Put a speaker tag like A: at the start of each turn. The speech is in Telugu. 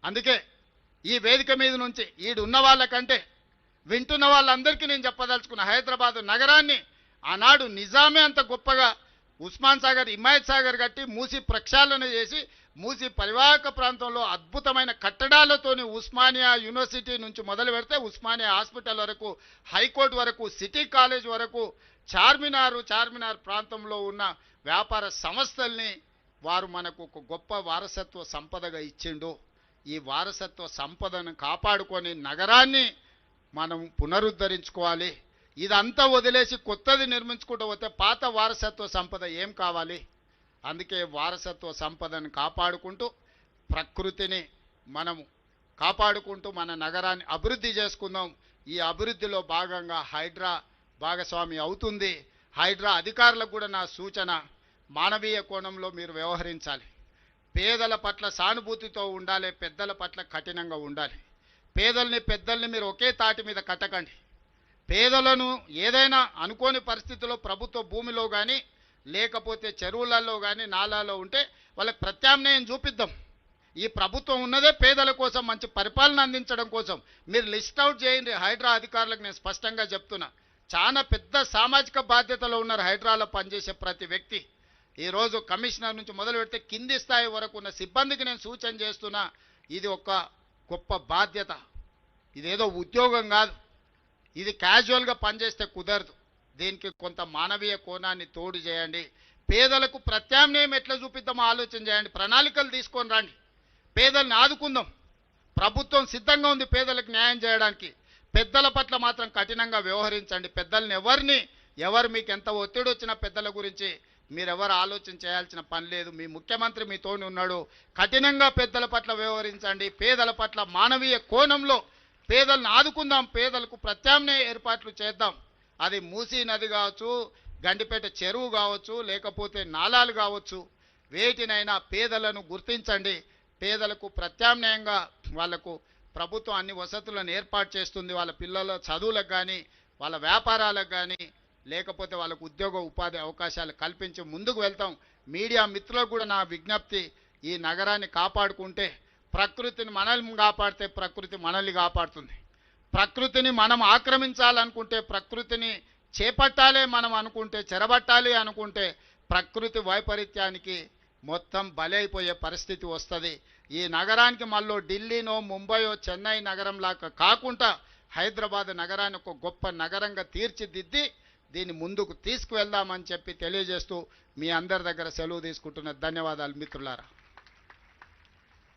A: అందుకే ఈ వేదిక మీద నుంచి ఈడున్న వాళ్ళకంటే వింటున్న వాళ్ళందరికీ నేను చెప్పదలుచుకున్న హైదరాబాదు నగరాన్ని ఆనాడు నిజామే అంత గొప్పగా ఉస్మాన్ సాగర్ హిమాయత్ సాగర్ కట్టి మూసి ప్రక్షాళన చేసి మూసి పరివాహక ప్రాంతంలో అద్భుతమైన కట్టడాలతోని ఉస్మానియా యూనివర్సిటీ నుంచి మొదలు పెడితే ఉస్మానియా హాస్పిటల్ వరకు హైకోర్టు వరకు సిటీ కాలేజ్ వరకు చార్మినార్ ప్రాంతంలో ఉన్న వ్యాపార సంస్థల్ని వారు మనకు ఒక గొప్ప వారసత్వ సంపదగా ఇచ్చిండు. ఈ వారసత్వ సంపదను కాపాడుకొని నగరాన్ని మనం పునరుద్ధరించుకోవాలి. ఇదంతా వదిలేసి కొత్తది నిర్మించుకుంటూ పోతే పాత వారసత్వ సంపద ఏం కావాలి? అందుకే వారసత్వ సంపదను కాపాడుకుంటూ ప్రకృతిని మనము కాపాడుకుంటూ మన నగరాన్ని అభివృద్ధి చేసుకుందాం. ఈ అభివృద్ధిలో భాగంగా హైడ్రా భాగస్వామి అవుతుంది. హైడ్రా అధికారులకు కూడా నా సూచన, మానవీయ కోణంలో మీరు వ్యవహరించాలి. పేదల పట్ల సానుభూతితో ఉండాలి, పెద్దల పట్ల కఠినంగా ఉండాలి. పేదల్ని పెద్దల్ని మీరు ఒకే తాటి మీద కట్టకండి. పేదలను ఏదైనా అనుకోని పరిస్థితుల్లో ప్రభుత్వ భూమిలో కానీ లేకపోతే చెరువులలో కానీ నాలాలో ఉంటే వాళ్ళకి ప్రత్యామ్నాయం చూపిద్దాం. ఈ ప్రభుత్వం ఉన్నదే పేదల కోసం, మంచి పరిపాలన అందించడం కోసం. మీరు లిస్ట్ అవుట్ చేయండి. హైడ్రా అధికారులకు నేను స్పష్టంగా చెప్తున్నా, చాలా పెద్ద సామాజిక బాధ్యతలో ఉన్నారు హైడ్రాలో పనిచేసే ప్రతి వ్యక్తి. ఈరోజు కమిషనర్ నుంచి మొదలు పెడితే కింది స్థాయి వరకు ఉన్న సిబ్బందికి నేను సూచన చేస్తున్నా, ఇది ఒక గొప్ప బాధ్యత. ఇదేదో ఉద్యోగం కాదు, ఇది క్యాజువల్గా పనిచేస్తే కుదరదు. దీనికి కొంత మానవీయ కోణాన్ని తోడు చేయండి. పేదలకు ప్రత్యామ్నాయం ఎట్లా చూపిద్దామో ఆలోచన చేయండి. ప్రణాళికలు తీసుకొని రండి, పేదల్ని ఆదుకుందాం. ప్రభుత్వం సిద్ధంగా ఉంది పేదలకు న్యాయం చేయడానికి. పెద్దల పట్ల మాత్రం కఠినంగా వ్యవహరించండి. పెద్దల్ని ఎవరు మీకు ఎంత ఒత్తిడి వచ్చినా పెద్దల గురించి మీరెవరు ఆలోచన చేయాల్సిన పని లేదు. మీ ముఖ్యమంత్రి మీతోని ఉన్నాడు. కఠినంగా పెద్దల పట్ల వ్యవహరించండి. పేదల పట్ల మానవీయ కోణంలో పేదలను ఆదుకుందాం. పేదలకు ప్రత్యామ్నాయ ఏర్పాట్లు చేద్దాం. అది మూసీ నది కావచ్చు, గండిపేట చెరువు కావచ్చు, లేకపోతే నాలాలు కావచ్చు, వేటినైనా పేదలను గుర్తించండి. పేదలకు ప్రత్యామ్నాయంగా వాళ్లకు ప్రభుత్వం అన్ని వసతులను ఏర్పాటు చేస్తుంది. వాళ్ళ పిల్లల చదువులకు కానీ, వాళ్ళ వ్యాపారాలకు కానీ, లేకపోతే వాళ్ళకు ఉద్యోగ ఉపాధి అవకాశాలు కల్పించి ముందుకు వెళ్తాం. మీడియా మిత్రులకు కూడా నా విజ్ఞప్తి, ఈ నగరాన్ని కాపాడుకుంటే ప్రకృతిని మనల్ని కాపాడితే ప్రకృతి మనల్ని కాపాడుతుంది. ప్రకృతిని మనం ఆక్రమించాలనుకుంటే, ప్రకృతిని చేపట్టాలి మనం అనుకుంటే, చెరబట్టాలి అనుకుంటే ప్రకృతి వైపరీత్యానికి మొత్తం బలైపోయే పరిస్థితి వస్తుంది. ఈ నగరానికి మళ్ళీ ఢిల్లీనో ముంబయో చెన్నై నగరంలాగా కాకుండా హైదరాబాద్ నగరాన్ని ఒక గొప్ప నగరంగా తీర్చిదిద్ది దీన్ని ముందుకు తీసుకువెళ్దామని చెప్పి తెలియజేస్తూ మీ అందరి దగ్గర సెలవు తీసుకుంటున్న ధన్యవాదాలు మిత్రులారా.